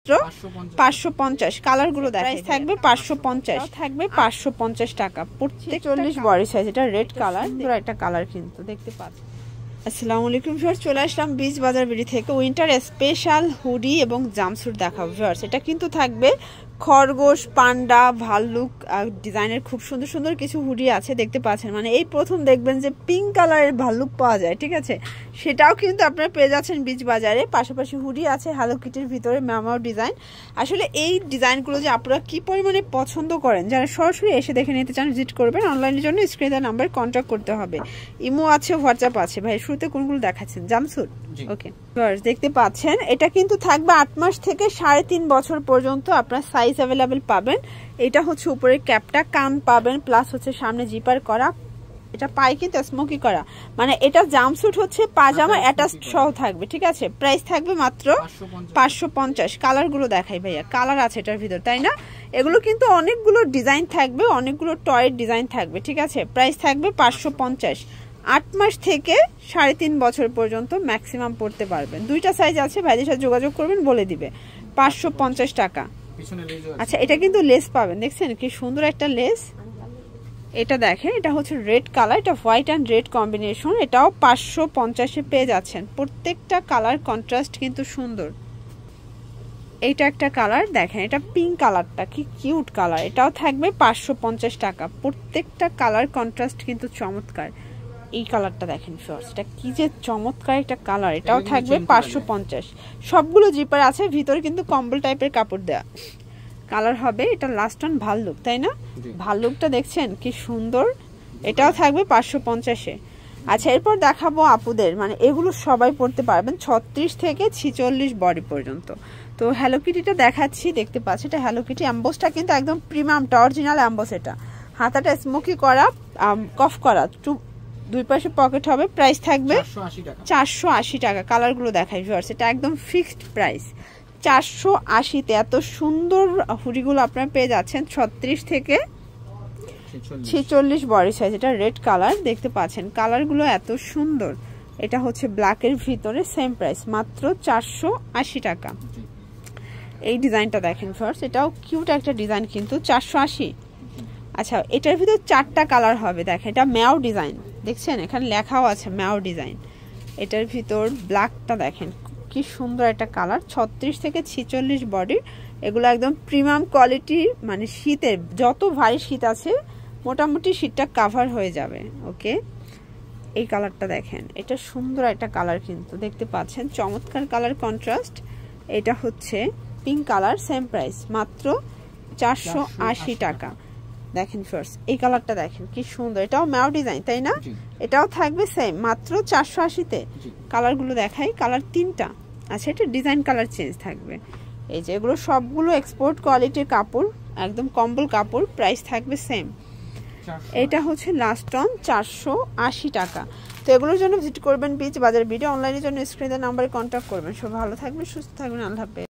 মাত্র 550। কালারগুলো প্রাইস থাকবে 550, থাকবে 550 টাকা প্রত্যেক। 40 বডি সাইজ, এটা রেড কালার, পুরো একটা কালার কিন্তু দেখতে পাচ্ছেন। আসসালামু আলাইকুম ভিউয়ার্স, চলে আসলাম বিচ বাজার বিডি থেকে উইন্টার স্পেশাল হুডি এবং জাম্পস্যুট দেখাবো ভিউয়ার্স। এটা কিন্তু থাকবে খরগোশ, পান্ডা, ভাল্লুক ডিজাইনের খুব সুন্দর সুন্দর কিছু হুডি আছে দেখতে পাচ্ছেন। মানে এই প্রথম দেখবেন যে পিঙ্ক কালারের ভাল্লুক পাওয়া যায়, ঠিক আছে, সেটাও কিন্তু আপনারা পেয়ে যাচ্ছেন বিচ বাজারে। পাশাপাশি হুডি আছে হ্যালো কিটির ভিতরে ম্যামাও ডিজাইন। আসলে এই ডিজাইনগুলো যে আপনারা কি পরিমাণে পছন্দ করেন, যারা সরাসরি এসে দেখে নিতে চান ভিজিট করবেন। অনলাইনের জন্য স্ক্রিনে দেওয়া নাম্বারে কন্ট্যাক্ট করতে হবে। ইমো আছে, হোয়াটসঅ্যাপ আছে। ভাই শুরুতে কোনগুলো দেখাচ্ছেন? জাম্পস্যুট, ওকে ভিউয়ার্স দেখতে পাচ্ছেন। এটা কিন্তু থাকবে 8 মাস থেকে 3.5 বছর পর্যন্ত আপনার সাইজ অ্যাভেলেবেল পাবেন। এটা হচ্ছে উপরের ক্যাপটা, কান পাবেন, প্লাস হচ্ছে সামনে জিপার করা, এটা পাই কিন্তু স্মোকি করা। মানে এটা জাম্পস্যুট হচ্ছে পাজামা অ্যাটাচ সহ থাকবে, ঠিক আছে। প্রাইস থাকবে মাত্র 550। কালারগুলো দেখাই ভাইয়া, কালার আছে এটার ভিতর, তাই না? এগুলো কিন্তু অনেকগুলো ডিজাইন থাকবে, অনেকগুলো টয়ের ডিজাইন থাকবে, ঠিক আছে। প্রাইস থাকবে 550। 8 মাস থেকে 3.5 বছর পর্যন্ত ম্যাক্সিমাম পড়তে পারবেন। দুইটা সাইজ আছে, ভাইদের সাথে যোগাযোগ করবেন, বলে দিবে। 550 টাকা। আচ্ছা, এটা কিন্তু লেস পাবেন, দেখছেন কি সুন্দর একটা লেস। এটা দেখেন, এটা হচ্ছে রেড কালার, এটা হোয়াইট অ্যান্ড রেড কম্বিনেশন। এটাও 550-এ পেয়ে যাচ্ছেন। প্রত্যেকটা কালার কন্ট্রাস্ট কিন্তু সুন্দর। এইটা একটা কালার দেখেন, এটা পিঙ্ক কালারটা কি কিউট কালার। এটাও থাকবে 550 টাকা। প্রত্যেকটা কালার কন্ট্রাস্ট কিন্তু চমৎকার। এই কালারটা দেখেন ফার্স্ট, এটা কি যে চমৎকার একটা কালার। এটাও থাকবে 550। সবগুলো জিপার আছে, ভিতরে কিন্তু কম্বল টাইপের কাপড় দেয়া। কালার হবে এটা লাস্ট অন ভাল্লুক, তাই না? ভাল্লুকটা দেখছেন কি সুন্দর। এটাও থাকবে 550-এ। আচ্ছা, এরপর দেখাবো আপুদের, মানে এগুলো সবাই পড়তে পারবেন 36 থেকে 46 বডি পর্যন্ত। তো হ্যালো কিটিটা দেখাচ্ছি, দেখতে পাচ্ছি এটা হ্যালো কিটি। অ্যাম্বোসটা কিন্তু একদম প্রিমিয়ামটা, অরিজিনাল অ্যাম্বোস। এটা হাতাটা স্মোকি করা, কফ করা, দুই পাশে পকেট হবে। প্রাইস থাকবে 480 টাকা। কালারগুলো দেখাই ভিউয়ার্স, এটা একদম ফিক্সড প্রাইস 480-তে। এত সুন্দর হুডিগুলো আপনারা পেয়ে যাচ্ছেন 36 থেকে 46 বডি সাইজ। এটা রেড কালার দেখতে পাচ্ছেন, কালারগুলো এত সুন্দর। এটা হচ্ছে ব্ল্যাকের ভিতরে, সেম প্রাইস মাত্র 480 টাকা। এই ডিজাইনটা দেখেন ফার্স্ট, এটাও কিউট একটা ডিজাইন কিন্তু 480। আচ্ছা, এটার ভিতর 4টা কালার হবে। দেখেন, এটা ম্যাও ডিজাইন, দেখছেন এখানে লেখাও আছে ম্যাও ডিজাইন। এটার ভিতর ব্ল্যাকটা দেখেন কি সুন্দর একটা কালার। 36 থেকে 46 বডির, এগুলো একদম প্রিমিয়াম কোয়ালিটি। মানে শীতের যত ভারী শীত আছে মোটামুটি শীতটা কাভার হয়ে যাবে। ওকে, এই কালারটা দেখেন, এটা সুন্দর একটা কালার কিন্তু দেখতে পাচ্ছেন, চমৎকার কালার কন্ট্রাস্ট। এটা হচ্ছে পিঙ্ক কালার, সেম প্রাইস মাত্র 480 টাকা। দেখেন ফার্স্ট এই কালারটা দেখেন কি সুন্দর, এটাও ম্যাও ডিজাইন, তাই না? এটাও থাকবে সেম মাত্র 480-তে। কালারগুলো দেখাই, কালার 3টা। আচ্ছা, এটা ডিজাইন কালার চেঞ্জ থাকবে। এই যে এগুলো সবগুলো এক্সপোর্ট কোয়ালিটির কাপড়, একদম কম্বল কাপড়। প্রাইস থাকবে সেম। এটা হচ্ছে লাস্ট অন 480 টাকা। তো এগুলোর জন্য ভিজিট করবেন বিচ বাজার বিডি। অনলাইনের জন্য স্ক্রিনের নাম্বারে কন্ট্যাক্ট করবেন। সব ভালো থাকবেন, সুস্থ থাকবেন, আল্লাহ হাফেজ।